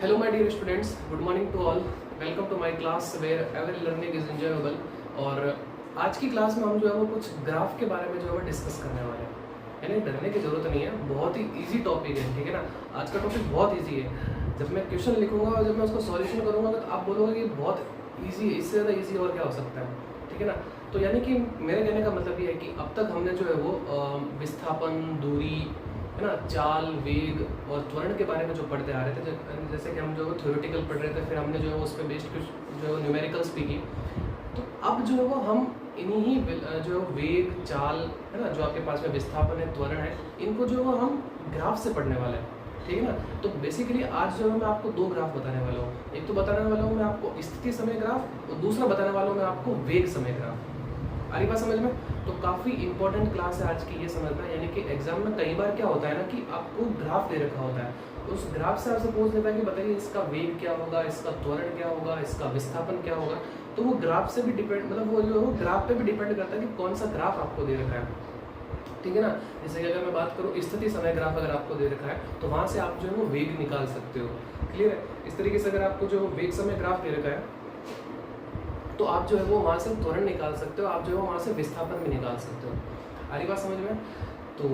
Hello my dear students, good morning to all. Welcome to my class where every learning is enjoyable. और आज की class में हम जो है वो कुछ ग्राफ के बारे में जो है वो डिस्कस करने वाले हैं। यानी डरने की ज़रूरत नहीं है, बहुत ही इजी टॉपिक है, ठीक है ना। आज का टॉपिक बहुत इजी है। जब मैं क्वेश्चन लिखूंगा और जब मैं उसको सॉल्यूशन करूंगा तो आप बोलोगे कि बहुत इजी है, इससे ज़्यादा इजी और क्या हो सकता है, ठीक है ना। तो यानी कि मेरे कहने का मतलब ये है कि अब तक हमने जो है वो विस्थापन, दूरी, है ना, चाल, वेग और त्वरण के बारे में जो पढ़ते आ रहे थे, जैसे कि हम जो थ्योरेटिकल पढ़ रहे थे, फिर हमने जो है उस पर बेस्ड कुछ जो है न्यूमेरिकल्स भी की। तो अब जो है वो हम इन्हीं जो वेग, चाल, है ना, जो आपके पास में विस्थापन है, त्वरण है, इनको जो है हम ग्राफ से पढ़ने वाले हैं, ठीक है ना। तो बेसिकली आज जो है मैं आपको दो ग्राफ बताने वाला हूँ। एक तो बताने वाला हूँ मैं आपको स्थिति समय ग्राफ और दूसरा बताने वाला हूँ मैं आपको वेग समय ग्राफ। आ रही बात समझ में? तो काफ़ी इंपॉर्टेंट क्लास है आज की, ये समझना। यानी कि एग्जाम में कई बार क्या होता है ना कि आपको ग्राफ दे रखा होता है, तो उस ग्राफ से आपसे पूछ लेता है कि बताइए इसका वेग क्या होगा, इसका त्वरण क्या होगा, इसका विस्थापन क्या होगा। तो वो ग्राफ से भी डिपेंड, मतलब वो जो है वो ग्राफ पे भी डिपेंड करता है कि कौन सा ग्राफ आपको दे रखा है, ठीक है ना। जैसे कि अगर मैं बात करूँ स्थिति समय ग्राफ अगर आपको दे रखा है तो वहाँ से आप जो है वो वेग निकाल सकते हो। क्लियर है? इस तरीके से अगर आपको जो वेग समय ग्राफ दे रखा है तो आप जो है वो वहाँ से त्वरण निकाल सकते हो, आप जो है वहाँ से विस्थापन भी निकाल सकते हो। आ रही बात समझ में? तो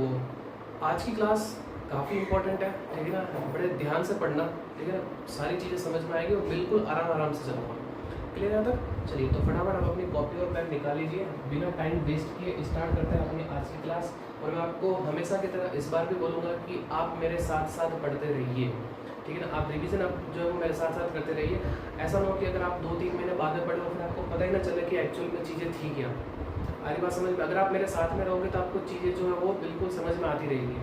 आज की क्लास काफ़ी इंपॉर्टेंट है, ठीक है ना। बड़े ध्यान से पढ़ना, ठीक है ना, सारी चीज़ें समझ में आएगी और बिल्कुल आराम से चलूँगा। क्लियर है तक? चलिए तो फटाफट आप अपनी कॉपी और पेन निकाल लीजिए, बिना टाइम वेस्ट किए स्टार्ट करते हैं अपनी आज की क्लास। और मैं आपको हमेशा की तरह इस बार भी बोलूँगा कि आप मेरे साथ साथ पढ़ते रहिए, ठीक है ना। आप रिवीजन आप जो है वो मेरे साथ साथ करते रहिए। ऐसा ना हो कि अगर आप 2-3 महीने बाद में पढ़ लो फिर आपको पता ही ना चले कि एक्चुअल में चीज़ें थी क्या। आ रही बात समझ में? अगर आप मेरे साथ में रहोगे तो आपको चीज़ें जो है वो बिल्कुल समझ में आती रहेगी।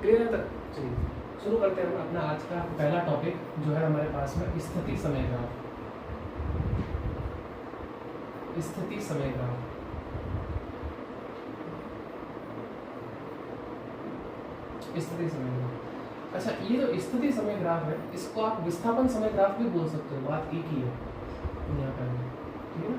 क्लियर है तक? चलिए शुरू करते हैं हम अपना आज का पहला टॉपिक जो है हमारे पास में स्थिति समय ग्राफ। स्थिति समय ग्राफ। स्थिति समय ग्राफ। अच्छा, ये जो स्थिति समय ग्राफ है इसको आप विस्थापन समय ग्राफ भी बोल सकते हो, बात एक ही है यहाँ पर, ठीक है ना।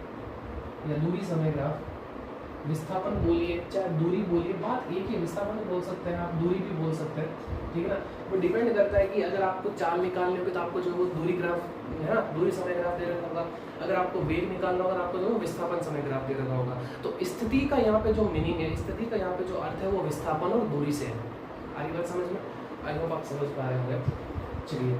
या दूरी समय ग्राफ, विस्थापन बोलिए चाहे दूरी बोलिए, बात एक ही। विस्थापन भी बोल सकते हैं आप, दूरी भी बोल सकते हैं, ठीक है ना। वो डिपेंड करता है कि अगर आपको चाल निकालनी होगी तो आपको जो है वो दूरी ग्राफ, है ना, दूरी समय ग्राफ दे रखा होगा। अगर आपको वेग निकालना होगा आपको जो है विस्थापन समय ग्राफ दे रखा होगा। तो स्थिति का यहाँ पे जो मीनिंग है, स्थिति का यहाँ पे जो अर्थ है वो विस्थापन और दूरी से है। आगे बात समझ में? आई होप आप समझ पा रहे होंगे। चलिए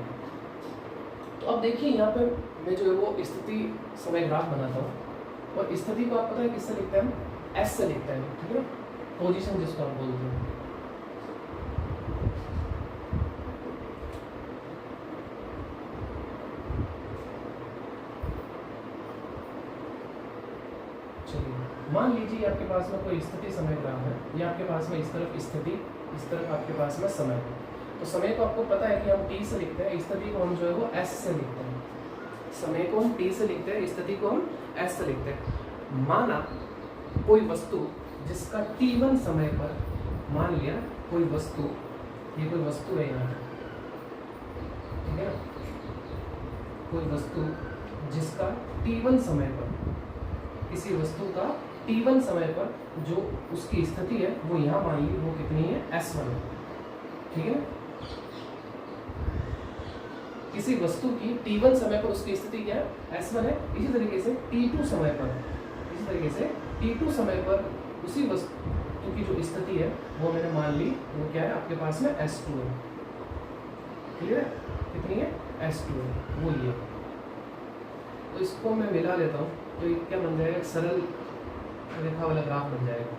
तो अब देखिए यहाँ पे मैं जो है वो स्थिति समय ग्राफ बनाता हूँ और स्थिति को आप पता है किससे लिखते हैं हम? एस से लिखते हैं, ठीक है ना, पोजीशन जिसको हम बोलते हैं। चलिए मान लीजिए आपके पास में कोई स्थिति समय ग्राफ है, या आपके पास में इस तरफ स्थिति, इस तरफ आपके पास में समय है। तो समय को आपको पता है कि हम टी से लिखते हैं, स्थिति को हम जो है वो एस से लिखते हैं। समय को हम टी से लिखते हैं, स्थिति को हम एस से लिखते हैं। माना कोई वस्तु जिसका t1 समय पर, मान लिया कोई वस्तु, ये कोई वस्तु है यहाँ, ठीक है ना, कोई वस्तु जिसका t1 समय पर, किसी वस्तु का t1 समय पर जो उसकी स्थिति है वो यहाँ मान ली वो कितनी है? S1 है, ठीक है ना। किसी वस्तु की t1 समय पर उसकी स्थिति क्या है? S1 है। इसी तरीके से t2 समय पर, इसी तरीके से t2 समय पर उसी वस्तु की जो स्थिति है वो मैंने मान ली वो क्या है आपके पास में? S2 है। क्लियर है? कितनी है? S2 है, वो ये। तो इसको मैं मिला लेता हूँ तो ये क्या बन जाएगा? सरल रेखा वाला ग्राफ बन जाएगा।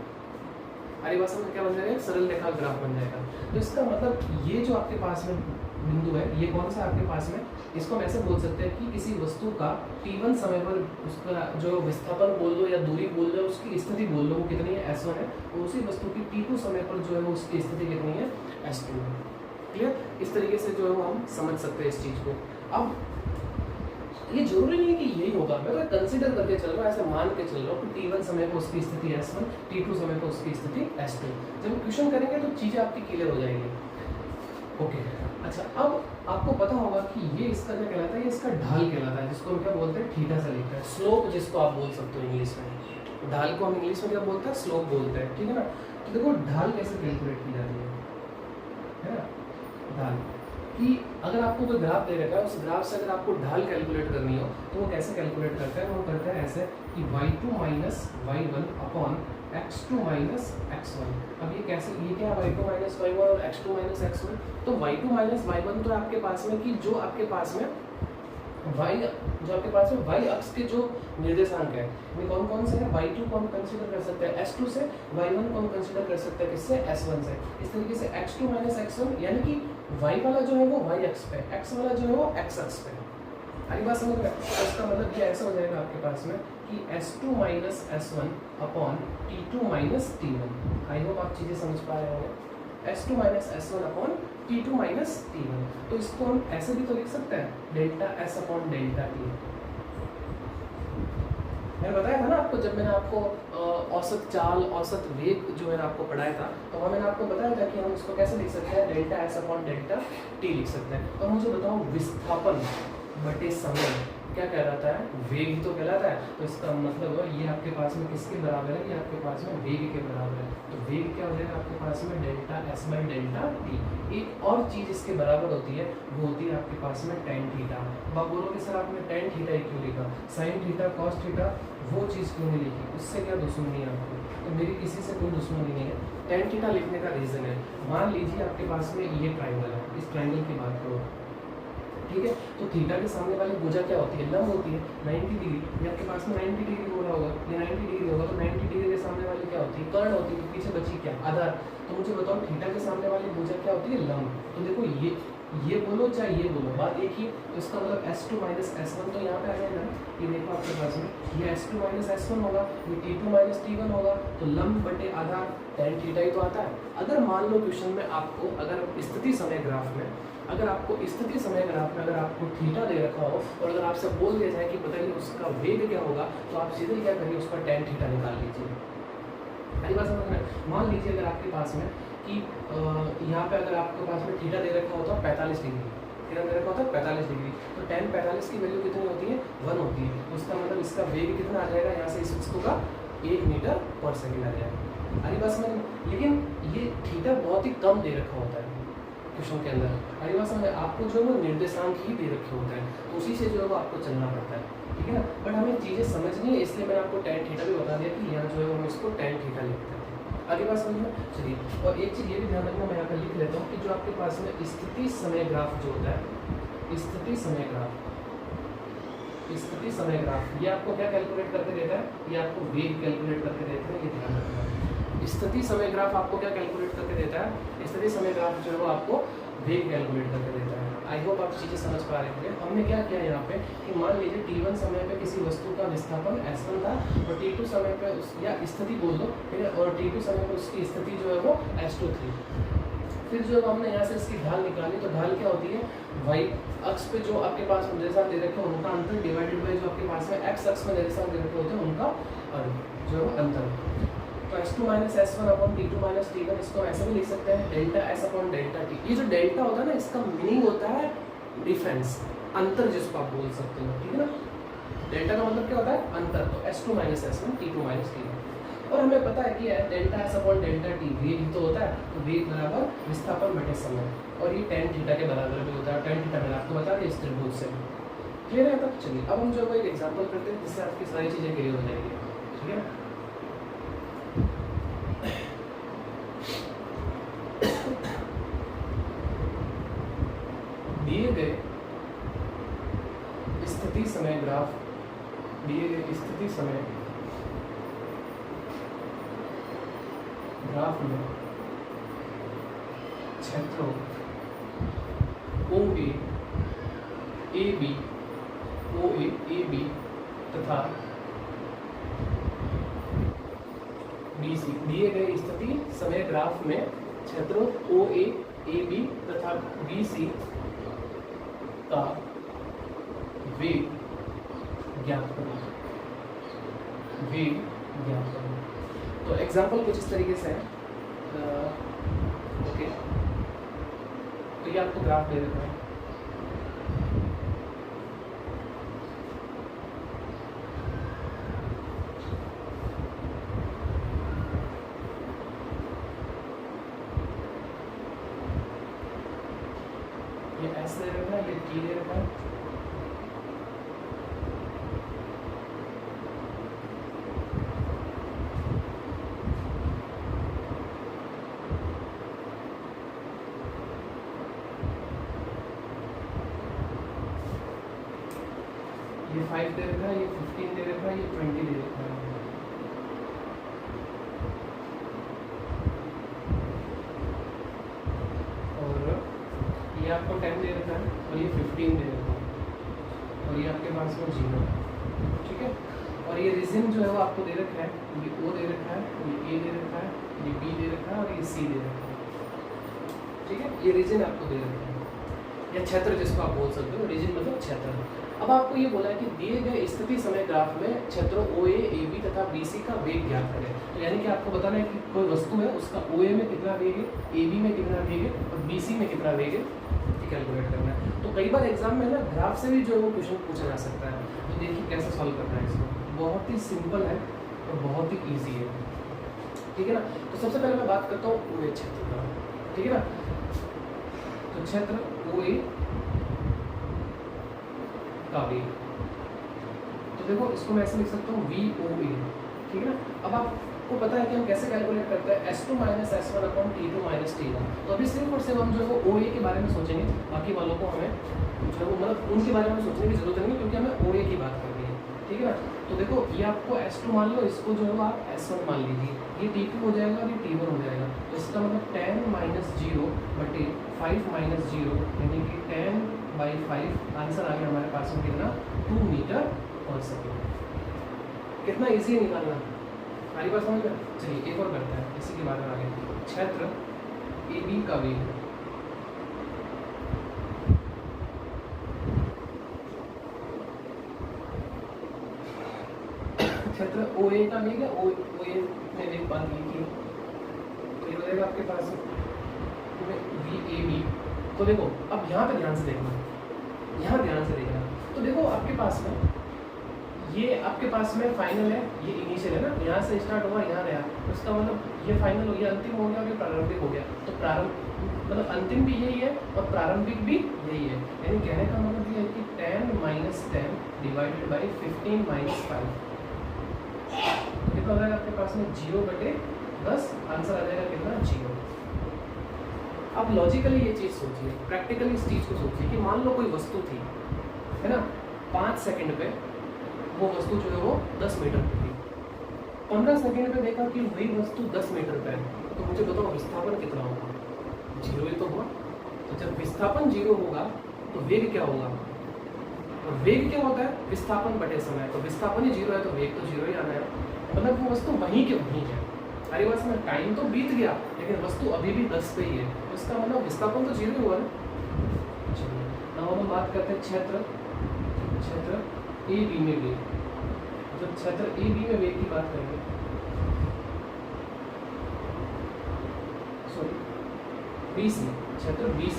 अरे बात समझ क्या बन जाएगा? सरल रेखा ग्राफ बन जाएगा। तो इसका मतलब ये जो आपके पास में बिंदु है ये कौन सा आपके पास में? इसको हम ऐसे बोल सकते हैं कि किसी वस्तु का t1 समय पर उसका जो विस्थापन बोल दो या दूरी बोल दो, उसकी स्थिति बोल दो वो कितनी है? S1 है। और उसी वस्तु की t2 समय पर जो है वो उसकी स्थिति कितनी है? S2 है। क्लियर? इस तरीके से जो है वो हम समझ सकते हैं इस चीज़ को। अब ये जरूरी नहीं है कि यही होगा, मैं तो कंसिडर करके चल रहा हूँ, ऐसे मान के चल रहा हूँ कि t1 समय पर उसकी स्थिति S1, t2 समय पर उसकी स्थिति S2। जब क्वेश्चन करेंगे तो चीज़ें आपकी क्लियर हो जाएंगी। ओके, अच्छा, अब आपको पता होगा कि ये इसका क्या कहलाता है? ये इसका ढाल कहलाता है, जिसको हम क्या बोलते हैं? थीटा से लिखते हैं। स्लोप जिसको आप बोल सकते हो इंग्लिश में। ढाल को हम इंग्लिश में क्या बोलते हैं? स्लोप बोलते हैं, ठीक है ना। तो देखो ढाल कैसे कैलकुलेट की जाती है ना, ढाल कि अगर आपको कोई ग्राफ दे रखा है, उस ग्राफ से अगर आपको ढाल कैलकुलेट करनी हो तो वो कैसे कैलकुलेट करते हैं? वो करते हैं ऐसे कि y2 minus y1 upon x2 minus x1। अब ये कैसे, ये क्या है y2 माइनस y1 और x2 माइनस x1? तो y2 माइनस y1 तो आपके पास में कि जो आपके पास में जो आपके पास में y अक्ष के जो निर्देशांक है ये कौन कौन से हैं? y2 को हम कंसीडर कर सकते हैं s2 से, y1 को हम कंसीडर कर सकते हैं किससे? s1 से। इस तरीके से x2 माइनस x1 यानी कि y वाला जो है वो y अक्ष पे, x वाला जो है वो x अक्ष पे। अगली बात समझ में? तो इसका मतलब ये ऐसा हो जाएगा आपके पास में कि s2 minus s1 upon t2 minus t1। I hope आप चीज़ें समझ पा रहे होंगे। s2 minus s1 upon t2 minus t1। तो इसको हम ऐसे भी तो लिख सकते हैं delta s upon delta t। मैंने बताया था ना आपको, जब मैंने आपको औसत चाल, औसत वेग जो मैंने आपको पढ़ाया था, तो वहाँ मैंने आपको बताया था कि हम इसको कैसे लिख सकते हैं? Delta s upon delta t लिख सकते हैं। और मुझे बताओ विस्थापन बटे समय क्या कहलाता है? वेग ही तो कहलाता है। तो इसका मतलब ये आपके पास में किसके बराबर है? ये आपके पास में वेग के बराबर है। तो वेग क्या हो जाएगा आपके पास में? Delta s by delta t। एक और चीज़ इसके बराबर होती है, वो होती है आपके पास में टेन थीटा। अब आप बोलोगे सर आपने टेन थीटा क्यों लिखा, साइन थीटा, कॉस थीटा, वो चीज़ क्यों नहीं लिखी? उससे क्या दुश्मनी है आपको? तो मेरी किसी से कोई दुश्मनी नहीं है। टेन थीटा लिखने का रीज़न है, मान लीजिए आपके पास में ये ट्राइंगल है, इस ट्राइंगल की बात करो, ठीक है? तो थीटा के सामने वाली भुजा क्या होती है? लंब होती है 90 डिग्री। ये आपके पास में 90 डिग्री हो रहा होगा, ये 90 डिग्री होगा, तो 90 डिग्री के सामने वाली क्या होती है? कर्ण होती है। तो पीछे बची क्या? आधार। तो मुझे बताओ थीटा के सामने वाली भुजा क्या होती है? लंब। तो देखो ये बोलो चाहे ये बोलो, बात एक ही। तो इसका मतलब s2 माइनस s1 तो यहाँ पे आ जाएगा। ये देखो आपके पास में ये s2 माइनस s1 होगा, ये t2 माइनस t1 होगा। तो लंब बटे आधार tan थीटा ही तो आता है। अगर मान लो क्वेश्चन में आपको, अगर स्थिति समय ग्राफ में, अगर आपको स्थिति समय ग्राफ में अगर आपको थीटा दे रखा हो और अगर आपसे बोल दिया जाए कि बताइए उसका वेग क्या होगा, तो आप सीधे क्या करिए? उसका tan थीटा निकाल लीजिए। पहली बात समझ में? मान लीजिए अगर आपके पास में कि यहाँ पे अगर आपके पास में थीटा दे रखा होता है 45 डिग्री, थीटा दे रखा होता है 45 डिग्री, तो tan 45 की वैल्यू कितनी होती है? 1 होती है। उसका मतलब इसका वेग कितना आ जाएगा? यहाँ से इस वस्तु का 1 मीटर पर सेकेंड आ जाएगा। अरे बात समझ? लेकिन ये थीटा बहुत ही कम दे रखा होता है क्वेश्चन के अंदर। अरे बात समझ? आपको जो है वो निर्देशांक ही दे रखे होते हैं, तो उसी से जो है वो आपको चलना पड़ता है, ठीक है ना? बट हमें चीज़ें समझनी है, इसलिए मैंने आपको tan थीटा भी बता दिया कि यहाँ जो है वो हम इसको tan थीटा लिखते हैं। आगे बात समझ में? चलिए, और एक चीज़ ये भी ध्यान रखना, मैं यहाँ पर लिख लेता हूँ कि जो आपके पास में स्थिति समय ग्राफ जो होता है, स्थिति समय ग्राफ ये आपको क्या कैलकुलेट करके देता है? ये आपको वेग कैलकुलेट करके देता है, ये ध्यान रखना। स्थिति समय ग्राफ आपको क्या कैलकुलेट करके देता है? स्थिति समय ग्राफ जो है वो आपको वेग कैलकुलेट करके देता है। आई होप आप चीज़ें समझ पा रहे होंगे। हमने क्या किया यहाँ पे कि मान लीजिए t1 समय पे किसी वस्तु का विस्थापन s1 था और t2 समय पे या स्थिति बोल दो, ठीक है, और t2 समय पे उसकी स्थिति जो है वो s2 थी। फिर जो हमने यहाँ से इसकी ढाल निकाली, तो ढाल क्या होती है? y अक्ष पे जो आपके पास निर्देशांक दे रखे हैं उनका अंतर डिवाइडेड बाई जो आपके पास में x अक्ष में निर्देशांक दे रखे होते हैं उनका जो है अंतर। तो s2 minus s1 upon t2 minus t1, इसको ऐसे भी लिख सकते हैं delta s upon delta t। ये जो डेल्टा होता है ना, इसका मीनिंग होता है डिफरेंस, अंतर, जिसको आप बोल सकते हो, ठीक है ना? डेल्टा का मतलब क्या होता है? अंतर। तो s2 minus s1 t2 minus t1। और हमें पता है कि delta s upon delta t वेग ही तो होता है, तो वेग बराबर विस्थापन बटे समय, और ये tan थीटा के बराबर भी होता है। tan थीटा मैंने आपको बता दिया इस त्रिभुज से। क्लियर है? तब चलिए अब हम जो है एक एग्जाम्पल करते हैं जिससे आपकी सारी चीज़ें क्लियर हो जाएंगी, ठीक है ना? दिए गए स्थिति समय ग्राफ, दिए गए स्थिति समय ग्राफ में क्षेत्रों OA, AB, OA, AB तथा BC। दिए गए स्थिति समय ग्राफ में क्षेत्रों OA, AB तथा BC का वेग ज्ञात करो, वेग ज्ञात करो। तो एग्जाम्पल कुछ इस तरीके से है, ओके, तो ये आपको ग्राफ दे देता है। ये एस दे रखा है, ये टी दे रखा है, ये 5 दे रखा है, ये 15 दे रखा है, ये 20 दे रखा है। ये आपको 10 दे रखा है और ये 15 दे रखा है और ये आपके पास में 0, ठीक है। और ये रीजन जो है वो आपको दे रखा है, ये O दे रखा है, ये A दे रखा है, ये B दे रखा है और ये C दे रखा है, ठीक है। ये रीजन आपको दे रखा है या क्षेत्र जिसको आप बोल सकते हो, रीजन मतलब क्षेत्र। अब आपको ये बोला है कि दिए गए स्थिति समय ग्राफ में क्षेत्रों OA, AB तथा BC का वेग ज्ञात करें। तो यानी कि आपको बताना है कि कोई वस्तु है, उसका OA में कितना वेग है, AB में कितना वेग है और BC में कितना वेग है, कैलकुलेट करना है। तो कई बार एग्जाम में ना ग्राफ से भी जो है वो क्वेश्चन पूछा जा सकता है। तो देखिए कैसे सॉल्व करना है इसको, बहुत ही सिंपल है और बहुत ही ईजी है, ठीक है ना। तो सबसे पहले मैं बात करता हूँ OA क्षेत्र का, ठीक है ना। तो क्षेत्र OA का वेग, तो देखो इसको मैं ऐसे लिख सकता हूँ VOA, ठीक है ना। अब आपको पता है कि हम कैसे कैलकुलेट करते हैं, S2 - S1 / T2 - T1। तो अभी सिर्फ और सिर्फ हम जो है वो OA के बारे में सोचेंगे, बाकी वालों को हमें जो है वो मतलब उनके बारे में सोचने की जरूरत नहीं, क्योंकि हमें OA की बात करनी है, ठीक है ना। तो देखो ये आपको S2 मान लो, इसको जो है वो आप S1 मान लीजिए, ये T2 हो जाएगा और ये T1 हो जाएगा। तो इसका मतलब 10 - 0 बटे 5 - 0 यानी कि 10/5 आंसर आ गया हमारे पास में कितना, 2 मीटर पर सेकेंड। कितना ईजी है निकालना, हमारी बात समझ में। चलिए एक और करते हैं इसी के बारे में आगे। क्षेत्र AB का वेग, क्षेत्र OA का वेग है, OA में वेग बात लिखिए, तो ये हो जाएगा आपके पास VAB। तो देखो अब यहाँ पे ध्यान से देखना, यहाँ ध्यान से देखना। तो देखो आपके पास में ये आपके पास में फाइनल है, ये इनिशियल है ना, यहाँ से स्टार्ट हुआ यहाँ गया, उसका मतलब ये फाइनल हो गया, अंतिम हो गया और ये प्रारंभिक हो गया। तो प्रारंभ मतलब अंतिम भी यही है और प्रारंभिक भी यही है, यानी कहने का मतलब ये है कि 10 - 10 डिवाइडेड बाई 15 - 5 कितना हो जाएगा आपके पास में 0/10, आंसर आ जाएगा कितना 0। अब लॉजिकली ये चीज़ सोचिए, प्रैक्टिकली इस चीज़ को सोचिए कि मान लो कोई वस्तु थी, है ना, 5 सेकंड पे वो वस्तु जो है वो 10 मीटर पे थी, 15 सेकंड पे देखा कि वही वस्तु 10 मीटर पे है, तो मुझे बताओ विस्थापन कितना होगा, 0 ही तो हुआ। तो जब विस्थापन 0 होगा तो वेग क्या होगा, और वेग क्या होता है, विस्थापन बटे समय। तो विस्थापन ही 0 है तो वेग तो 0 ही आना है, मतलब वो वस्तु वहीं के वहीं है। हमारे पास में टाइम तो बीत गया लेकिन वस्तु अभी भी 10 पे ही है, तो इसका मतलब विस्थापन तो 0 ही हुआ ना। चलिए अब हम बात करते हैं क्षेत्र AB में वेग। जब क्षेत्र AB में वेग की बात करेंगे, सॉरी BC, क्षेत्र BC,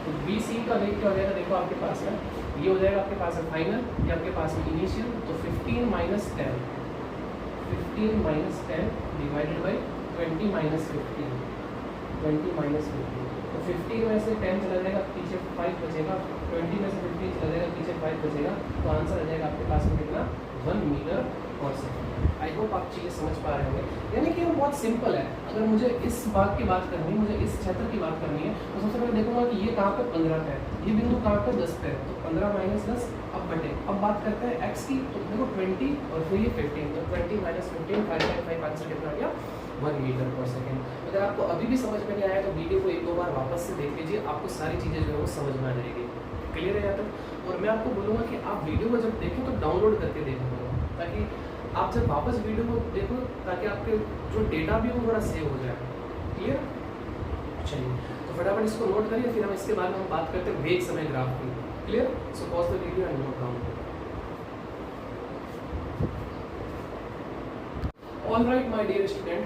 तो BC का वेग क्या हो जाएगा, देखो आपके पास है, ये हो जाएगा आपके पास है फाइनल, ये आपके पास है इनिशियल, तो 15 - 10 डिवाइडेड बाई 20 - 15, 20 - 15। तो 15 में से 10 चला जाएगा, पीछे 5 बचेगा, 20 में से 15 चला जाएगा, पीछे 5 बचेगा, तो आंसर आ जाएगा आपके पास में कितना, 1 मीटर पर सेकेंड। आई होप आप चीज़ें समझ पा रहे होंगे। यानी कि वो बहुत सिंपल है, अगर मुझे इस बात की बात करनी है, मुझे इस क्षेत्र की बात करनी है, तो सबसे पहले देखूंगा कि ये कहाँ पे 15 पे है, ये बिंदु कहाँ पे 10 पे है, तो 15 - 10 अब बटे। अब बात करते हैं x की, तो देखो 20 और फिर ये 15, तो 20 - 15 5/5 आंसर कितना आ गया, 1 मीटर पर सेकेंड। अगर आपको अभी भी समझ में नहीं आया तो वीडियो को 1-2 बार वापस से देख लीजिए, आपको सारी चीज़ें जो है वो समझ में आ जाएगी। क्लियर है यहाँ तक। और मैं आपको बोलूँगा कि आप वीडियो को जब देखें तो डाउनलोड करके देखो, ताकि आप जब वापस वीडियो को देखो ताकि आपके जो डेटा भी वो थोड़ा सेव हो जाए। क्लियर। चलिए तो फटाफट इसको नोट करिए, फिर हम इसके बाद में हम बात करते हैं वेग समय ग्राफ की। Clear. So pause the video and note down. All right my dear student,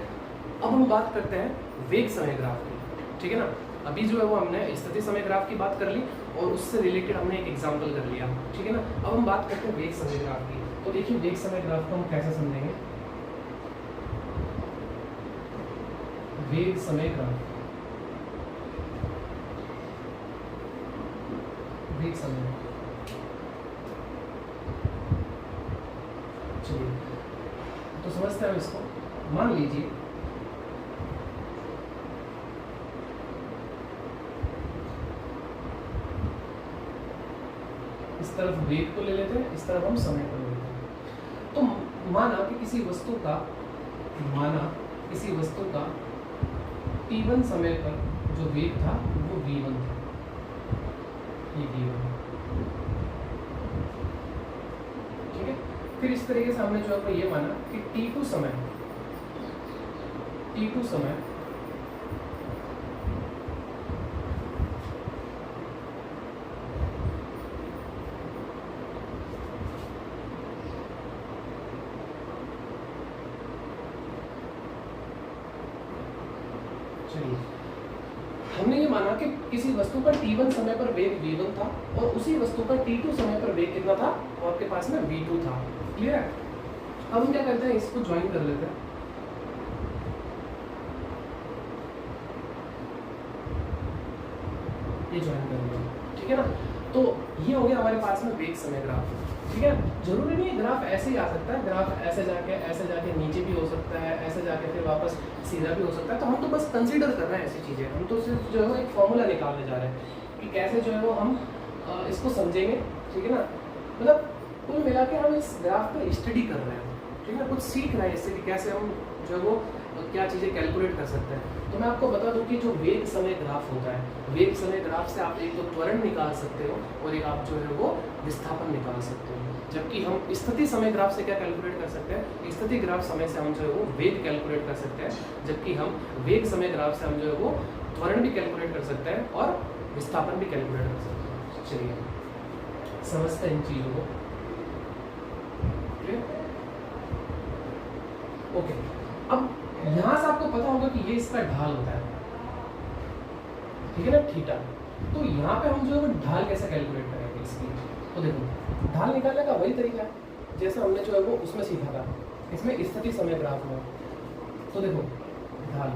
अब हम बात करते हैं वेग समय ग्राफ की। ठीक है ना। अभी जो है वो हमने स्थिति समय ग्राफ की बात कर ली और उससे रिलेटेड हमने एक एग्जांपल कर लिया। ठीक है ना। अब हम बात करते हैं वेग समय ग्राफ की। तो देखिए वेग समय ग्राफ को हम कैसे समझेंगे। वेग समय ग्राफ वेग समय। चलिए तो समझते हैं इसको। मान लीजिए इस तरफ वेग को ले लेते हैं, इस तरफ हम समय को ले लेते हैं। तो माना कि किसी वस्तु का t1 समय पर जो वेग था वो v1 था, ये v1। ठीक है, फिर इस तरीके से हमने जो है ये माना कि t2 समय चलिए हमने ये माना कि किसी वस्तु का t1 समय पर वेग v1 था और उसी वस्तु का t2 समय पर वेग कितना था, और आपके पास में v2 था। क्लियर है? अब हम क्या करते हैं, इसको ज्वाइन कर लेते हैं। ये ज्वाइन कर लिया, ठीक है ना। तो ये हो गया हमारे पास में वेग समय ग्राफ। ठीक है, जरूरी नहीं है ग्राफ ऐसे ही आ सकता है, ग्राफ ऐसे जाके नीचे भी हो सकता है, ऐसे जाके फिर वापस सीधा भी हो सकता है। तो हम तो बस कंसीडर कर रहे हैं ऐसी चीज़ें, हम तो सिर्फ जो है एक फॉर्मूला निकालने जा रहे हैं कि कैसे जो है वो हम इसको समझेंगे। ठीक है ना, मतलब कुल मिला के हम इस ग्राफ पर स्टडी कर रहे हैं, ठीक है, कुछ सीख रहे हैं इससे कि कैसे हम जो है वो क्या चीज़ें कैलकुलेट कर सकते हैं। तो मैं आपको बता दूं कि जो वेग समय ग्राफ होता है, वेग समय ग्राफ से आप एक तो त्वरण निकाल सकते हो और एक आप जो है वो विस्थापन निकाल सकते हो। जबकि हम स्थिति समय ग्राफ से क्या कैलकुलेट कर सकते हैं, स्थिति ग्राफ समय से हम जो है वो वेग कैलकुलेट कर सकते हैं, जबकि हम वेग समय ग्राफ से हम जो है वो त्वरण भी कैलकुलेट कर सकते हैं और विस्थापन भी कैलकुलेट कर सकते हैं। चलिए समझते हैं इन चीज़ों को। ओके, अब यहाँ से आपको पता होगा कि ये इसका ढाल होता है, ठीक है ना, थीटा। तो यहाँ पे हम जो है ढाल कैसे कैलकुलेट करेंगे इसकी, तो देखो ढाल निकालने का वही तरीका है जैसे हमने जो है वो उसमें सीखा था, इसमें स्थिति समय ग्राफ में। तो देखो ढाल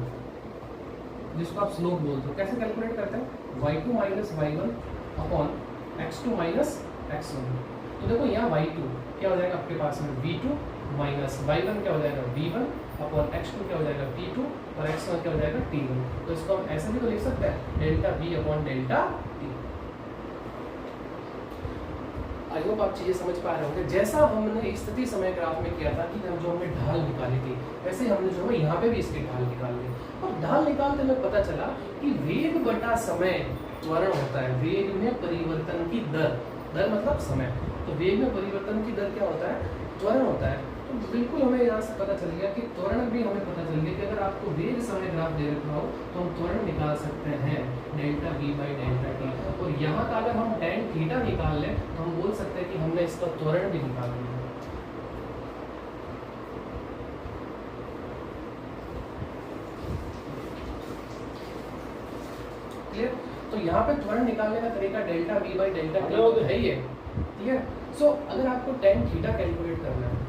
जिसको आप स्लोप बोलते हो, कैसे कैलकुलेट करते हैं, y2 minus y1 upon x2 minus x1। तो देखो यहाँ y2 क्या हो जाएगा आपके पास में v2 माइनस y1 क्या हो जाएगा v1 अपॉन x2 क्या हो जाएगा t2 और x1 क्या हो जाएगा t1। तो इसको हम ऐसे भी तो लिख सकते हैं delta v upon delta t। I hope आप चीजें समझ पा रहे होंगे। जैसा हमने स्थिति समय ग्राफ में किया था कि हम जो हमने ढाल निकाली थी, वैसे हमने जो है यहाँ पे भी इसकी ढाल निकाल ली। और ढाल निकालते में पता चला कि वेग बटा समय त्वरण होता है, वेग में परिवर्तन की दर, दर मतलब समय, तो वेग में परिवर्तन की दर क्या होता है, त्वरण होता है। तो बिल्कुल हमें यहाँ से पता चल गया कि त्वरण भी हमें पता चल गया कि अगर आपको वेग समय ग्राफ दे रखा हो तो हम त्वरण निकाल सकते हैं delta v by delta T. और यहाँ का अगर हम tan थीटा निकाल लें तो हम बोल सकते हैं कि हमने इसका त्वरण भी निकाल लिया। क्लियर? तो यहाँ पे त्वरण निकालने का तरीका delta v by delta T तो है ही है। क्लियर? सो अगर आपको tan थीटा कैलकुलेट करना है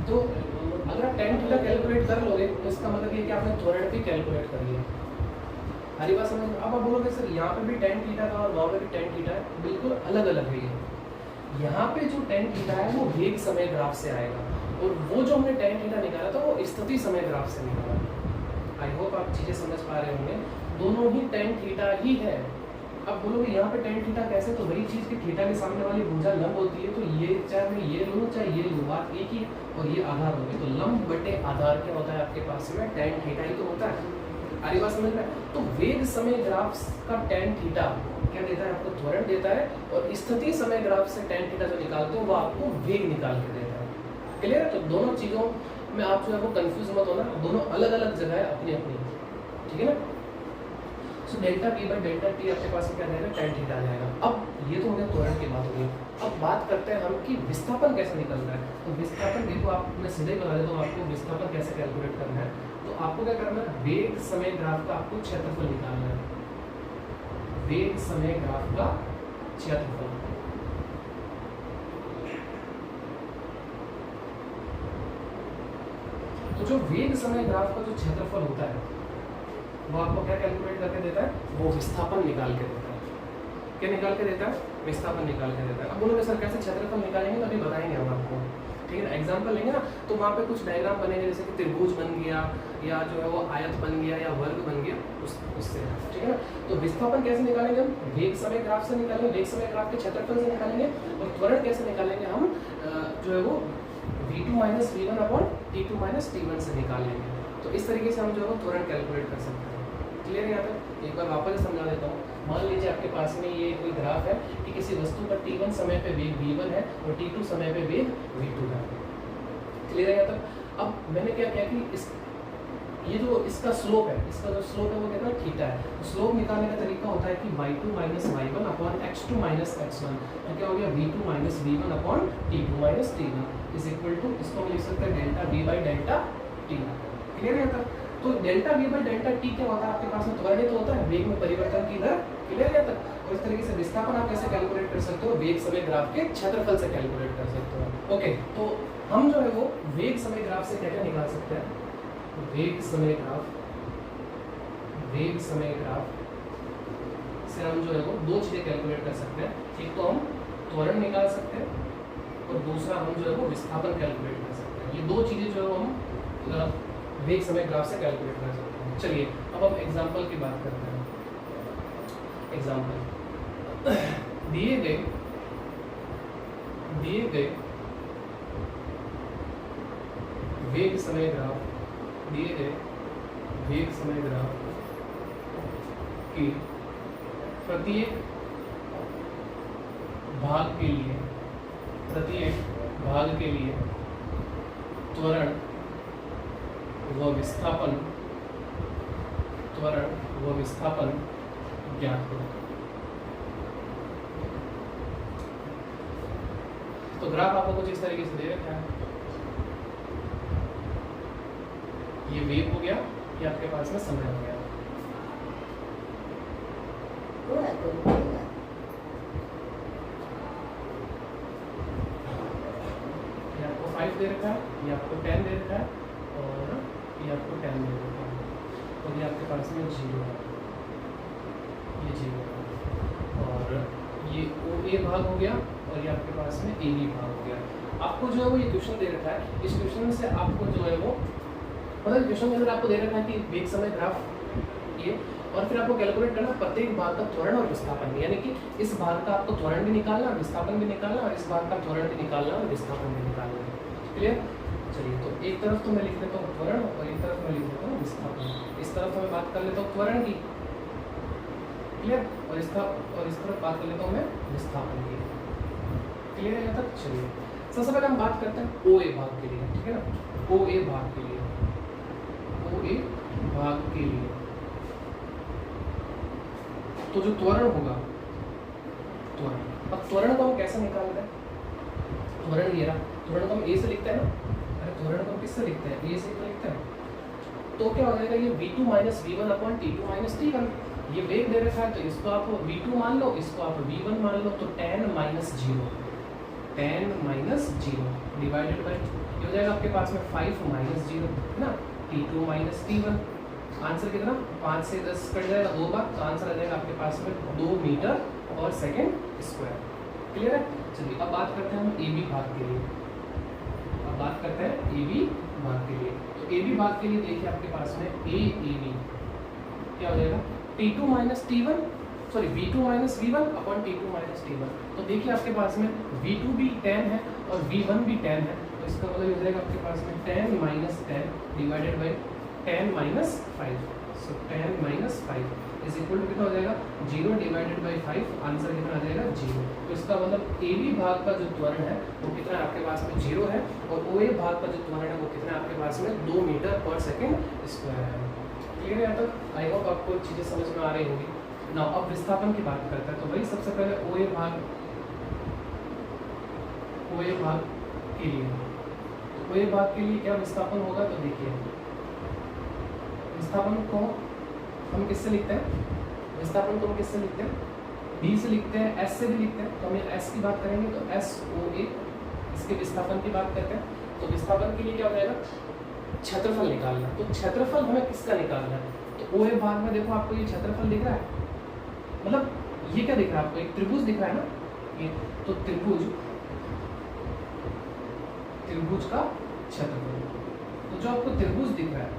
तो अगर आप tan थीटा कैलकुलेट कर लोगे तो इसका मतलब ये कि आपने त्वरण भी कैलकुलेट कर लिया। हरी बात समझ। अब आप बोलोगे सर यहाँ पे भी tan थीटा था और वहाँ पे भी tan थीटा है, बिल्कुल अलग अलग है ये। यहाँ पे जो tan थीटा है वो वेग समय ग्राफ से आएगा और वो जो हमने tan थीटा निकाला था वो स्थिति समय ग्राफ से निकाला। आई होप आप चीज़ें समझ पा रहे होंगे, दोनों ही tan थीटा ही है। अब बोलोगे यहाँ पे tan थीटा कैसे, तो वही चीज़ कि थीटा के सामने वाली भुजा लंब होती है, तो ये चाहे मैं ये लूँ चाहे ये लूँ, बात एक ही, और ये आधार हो गए। तो लंब बटे आधार क्या होता है आपके पास में, tan थीटा ही तो होता है। आरी बात समझ में? तो वेग समय ग्राफ का tan थीटा क्या देता है आपको, त्वरण देता है, और स्थिति समय ग्राफ से tan थीटा जो निकालते हो वो आपको वेग निकाल के देता है। क्लियर है? तो दोनों चीज़ों में आप जो है वो कंफ्यूज मत होना, दोनों अलग अलग जगह है अपनी अपनी, ठीक है ना। So delta v by delta T आपके पास क्या रहेगा, tan थीटा आ जाएगा। अब ये तो हमें त्वरण की बात होगी। अब बात करते हैं हम कि विस्थापन कैसे निकलता है। तो विस्थापन देखो, आप मैं सीधे ही बता देता हूँ आपको विस्थापन कैसे कैलकुलेट करना है। तो आपको क्या करना है, वेग समय ग्राफ का आपको क्षेत्रफल निकालना है, वेग समय ग्राफ का क्षेत्रफल। तो जो वेग समय ग्राफ का जो क्षेत्रफल होता है वो आपको क्या कैलकुलेट करके देता है, वो विस्थापन निकाल के देता है। क्या निकाल के देता है? विस्थापन निकाल के देता है। अब बोलोगे सर कैसे क्षेत्रफल निकालेंगे? तो अभी बताएंगे हम आपको, ठीक है ना। एग्जाम्पल लेंगे ना तो वहाँ पे कुछ डायग्राम बनेंगे, जैसे कि त्रिभुज बन गया या जो है वो आयत बन गया या वर्ग बन गया, उससे, ठीक है ना। तो विस्थापन कैसे निकालेंगे हम? वेग समय ग्राफ से निकालेंगे, वेग समय ग्राफ के क्षेत्रफल से निकालेंगे। और त्वरण कैसे निकालेंगे हम? जो है वो v2 minus v1 upon t2 minus t1 से निकालेंगे। तो इस तरीके से हम जो है वो त्वरण कैलकुलेट कर सकते हैं। क्लियर है यहाँ तक? एक बार वापस समझा देता हूँ। मान लीजिए आपके पास में ये कोई ग्राफ है कि किसी वस्तु पर t1 समय पे वेग v1 है और t2 समय पे वेग v2 है। क्लियर है यहाँ तक? अब मैंने क्या किया कि ये जो इसका स्लोप है, इसका जो स्लोप है वो कितना थीटा है। तो स्लोप निकालने का तरीका होता है कि y2 minus y1 upon x2 minus x1, तो क्या हो गया v2 minus v1 upon t2 minus t1 is equal to, इसको हम लिख सकते हैं delta v by delta t। Clear है यहाँ तक? तो delta v by delta t क्या होता है आपके पास में? त्वरणित होता है वेग में परिवर्तन की दर। क्लियर है तक? और इस तरीके से विस्थापन आप कैसे कैलकुलेट कर सकते हो? वेग समय ग्राफ के क्षेत्रफल से कैलकुलेट कर सकते हो। ओके, तो हम जो है वो वेग समय ग्राफ से क्या क्या निकाल सकते हैं? वेग समय ग्राफ से हम जो है वो दो चीजें कैलकुलेट कर सकते हैं। एक तो हम त्वरण निकाल सकते हैं और दूसरा हम जो है वो विस्थापन कैलकुलेट कर सकते हैं। ये दो चीजें जो है हम वेग समय ग्राफ से कैलकुलेट कर सकते हैं। चलिए अब हम एग्जांपल की बात करते हैं। एग्जांपल दिए गए वेग समय ग्राफ की प्रत्येक भाग के लिए त्वरण व विस्थापन ज्ञात करो। तो ग्राफ आपको कुछ इस तरीके से दे रखा है। ये वेग हो गया, ये आपके पास में समय हो गया। ये आपको 5 दे रखा है, ये आपको 10 दे रखा है और ये आपको 10 दे रखा है और ये आपके पास में 0 है, ये 0 है और ये OA भाग हो गया और ये आपके पास में AB भाग हो गया। आपको जो है वो ये क्वेश्चन दे रखा है। इस क्वेश्चन से आपको जो है वो मतलब क्वेश्चन के अंदर आपको दे रखा है कि वेग समय ग्राफ ये, और फिर आपको कैलकुलेट करना प्रत्येक भाग का त्वरण और विस्थापन, यानी कि इस भाग का आपको त्वरण भी निकालना, विस्थापन भी निकालना और इस भाग का त्वरण भी निकालना और विस्थापन भी निकालना। क्लियर? चलिए, तो एक तरफ तो मैं लिख लेता हूँ त्वरण और एक तरफ मैं लिख लेता हूँ विस्थापन। इस तरफ मैं बात कर लेता हूँ त्वरण की, क्लियर, और इस तरफ बात कर लेता हूँ मैं विस्थापन की। क्लियर है यहाँ तक? चलिए सबसे पहले हम बात करते हैं OA भाग के लिए, ठीक है ना। OA भाग के लिए तो जो त्वरण होगा, अब त्वरण को हम कैसे निकालते हैं? त्वरण ये रहा, त्वरण को हम A से लिखते हैं ना। अरे त्वरण को हम किससे लिखते हैं? A से तो लिखते हैं। तो क्या हो जाएगा? ये v2 minus v1 upon t2 minus t1। ये वेग दे रखा है तो इसको आप v2 मान लो, इसको आप v1 मान लो, तो tan माइनस 0 डिवाइडेड बाई ये हो जाएगा आपके पास में 5 माइनस 0 है ना, t2 माइनस t1। आंसर कितना? 5 से 10 कट जाएगा 2 बार, तो आंसर आ जाएगा आपके पास में 2 मीटर और सेकंड स्क्वायर। क्लियर है? चलिए अब बात करते हैं हम AB भाग के लिए। तो AB भाग के लिए देखिए आपके पास में AAB क्या हो जाएगा? t2 minus t1 sorry v2 minus v1 upon t2 minus t1। तो देखिए आपके पास में v2 भी 10 है और v1 भी 10 है, तो इसका मतलब हो जाएगा आपके पास में 10 माइनस 10 divided by 10 minus 5। So 10 minus 5 is equal to कितना हो जाएगा? 0 डिवाइडेड बाई 5। आंसर कितना आ जाएगा? 0। तो इसका मतलब AB भाग का जो त्वरण है वो कितना आपके पास में 0 है और OA भाग का जो त्वरण है वो कितना आपके पास में 2 मीटर पर सेकेंड स्क्वायर है। क्लियर है यहाँ तक? आई होप आपको चीज़ें समझ में आ रही होंगी ना। अब विस्थापन की बात करते हैं तो वही सबसे पहले OA भाग के लिए, तो OA भाग के लिए क्या विस्थापन होगा? तो देखिए विस्थापन को हम किससे लिखते हैं? B से लिखते हैं, S से भी लिखते हैं। तो हम S की बात करेंगे तो SOA, इसके विस्थापन की बात करते हैं। तो विस्थापन के लिए क्या हो जाएगा? क्षेत्रफल निकालना। तो क्षेत्रफल हमें किसका निकालना है? तो OA भाग में देखो आपको ये क्षेत्रफल दिख रहा है, मतलब ये क्या दिख रहा है आपको, एक त्रिभुज दिख रहा है ना ये, तो त्रिभुज का क्षेत्रफल, तो जो आपको त्रिभुज दिख रहा है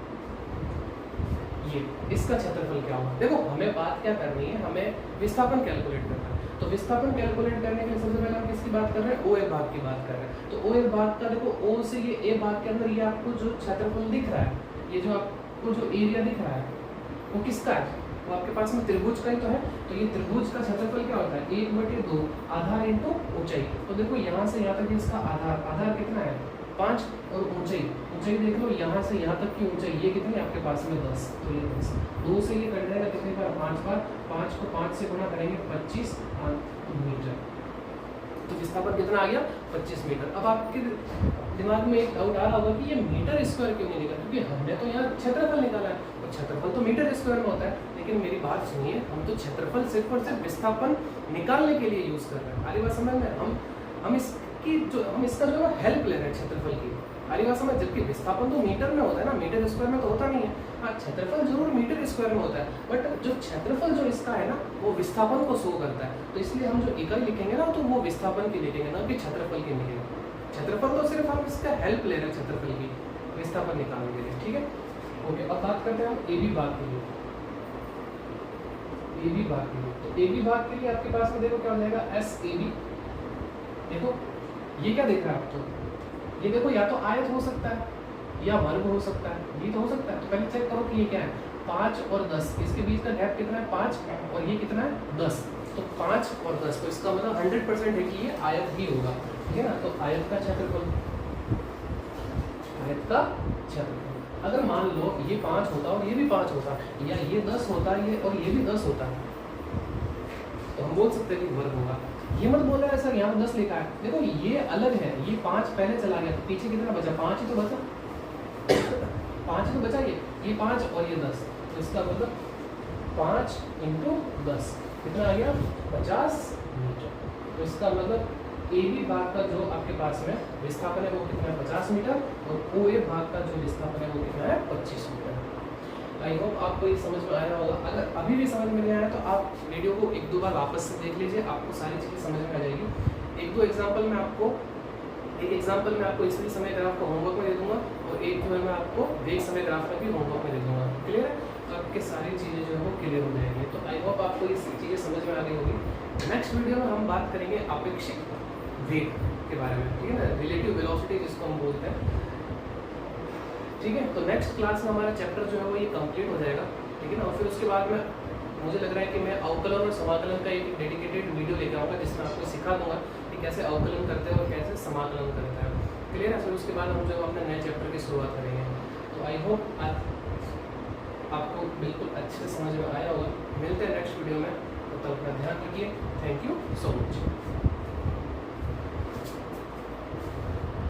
ये, इसका क्षेत्रफल क्या होगा। देखो हमें बात क्या करनी है, हमें विस्थापन कैलकुलेट करना है। तो विस्थापन कैलकुलेट करने के लिए सबसे पहले हम किसकी बात कर रहे हैं, ओ ए भाग की बात कर रहे हैं। तो ओ ए भाग का देखो, ओ से ये ए भाग के अंदर ये आपको जो क्षेत्रफल दिख रहा है, ये जो आपको जो एरिया दिख रहा है वो किसका है, वो आपके पास में त्रिभुज का ही तो है। तो ये त्रिभुज का क्षेत्रफल क्या होता है, 1/2 आधार इंटू ऊंचाई। तो देखो यहाँ से यहाँ तक इसका आधार कितना है 5, और ऊंचाई देख लो, यहाँ से यहाँ तक की ऊंचाई ये कितनी है आपके पास में 10, तो ये 10, 2 से ये कट जाएगा कितने बार 5 बार, 5 को 5 से गुणा करेंगे 25 मीटर, तो विस्थापन कितना आ गया 25 मीटर। अब आपके दिमाग में एक डाउट आ रहा होगा कि ये मीटर स्क्वायर क्यों नहीं निकला, क्योंकि हमने तो यहाँ क्षेत्रफल निकाला है, और क्षेत्रफल तो मीटर स्क्वायर में होता है। लेकिन मेरी बात सुनिए, हम तो क्षेत्रफल सिर्फ और सिर्फ विस्थापन निकालने के लिए यूज कर रहे हैं। आरी बात समझ में, हम इसका जो है हेल्प ले रहे हैं क्षेत्रफल की, आरी बात समझ। जबकि विस्थापन तो मीटर में होता है ना, मीटर स्क्वायर में तो होता नहीं है। हाँ, क्षेत्रफल जरूर मीटर स्क्वायर में होता है, बट जो क्षेत्रफल जो इसका है ना वो विस्थापन को शो करता है। तो इसलिए हम जो इकाई लिखेंगे ना तो वो विस्थापन की लिखेंगे, ना कि क्षेत्रफल की लिखेंगे। क्षेत्रफल तो सिर्फ हम इसका हेल्प ले रहे हैं क्षेत्रफल की, विस्थापन निकालने के लिए, ठीक है। ओके, अब बात करते हैं हम ए बी भाग के लिए। ए बी भाग के लिए, तो ए बी भाग के लिए आपके पास में देखो क्या हो जाएगा, एस ए बी। देखो ये क्या देख रहा है आपको, ये देखो या तो आयत हो सकता है या वर्ग हो सकता है, ये तो हो सकता है। तो पहले चेक करो कि ये क्या है, 5 और 10, इसके बीच का गैप कितना है 5, और ये कितना है 10, तो 5 और 10, तो इसका मतलब 100% है कि ये आयत ही होगा, ठीक है ना। तो आयत का क्षेत्रफल, अगर मान लो ये 5 होता और ये भी 5 होता, या ये 10 होता ये और ये भी 10 होता, तो हम बोल सकते हैं कि वर्ग होगा। ये मत बोल रहा है सर यहाँ 10 लिखा है, देखो ये अलग है, ये 5 पहले चला गया तो पीछे कितना बचा, 5 ही तो बचा, 5 ही तो बचा, ये 5 और ये 10, तो इसका मतलब 5 × 10 कितना आ गया 50 मीटर। तो इसका मतलब ए बी भाग का जो आपके पास में विस्थापन है वो कितना है 50 मीटर, और ओ ए भाग का जो विस्थापन है वो कितना है 25 मीटर। आई होप आपको ये समझ में आया होगा। अगर अभी भी समझ में नहीं आया तो आप वीडियो को 1-2 बार वापस से देख लीजिए, आपको सारी चीज़ें समझ में आ जाएगी। 1-2 एग्जाम्पल में आपको स्त्री समय ग्राफ का होमवर्क में दे दूंगा, और एक जो है मैं आपको वेग समय ग्राफ का भी होमवर्क में दे दूंगा, क्लियर है। तो आपके सारी चीज़ें जो है वो क्लियर हो जाएंगी। तो आई होप आपको ये चीज़ें समझ में आ गई होगी। नेक्स्ट वीडियो में हम बात करेंगे अपेक्षित वेग के बारे में, ठीक है ना, रिलेटिव वेलोसिटी जिसको हम बोलते हैं, ठीक है। तो नेक्स्ट क्लास में हमारा चैप्टर जो है वो ये कंप्लीट हो जाएगा, ठीक है ना। और फिर उसके बाद में मुझे लग रहा है कि मैं अवकलन और समाकलन का एक डेडिकेटेड वीडियो लेकर आऊँगा, जिसमें आपको सिखा दूंगा कि कैसे अवकलन करते हैं और कैसे समाकलन करते हैं, क्लियर है। फिर उसके बाद हम जो अपने नए चैप्टर की शुरुआत करेंगे। तो आई होप आपको बिल्कुल अच्छे से समझ में आया होगा। मिलते हैं नेक्स्ट वीडियो में, तब तक अपना ध्यान रखिए। Thank you so much.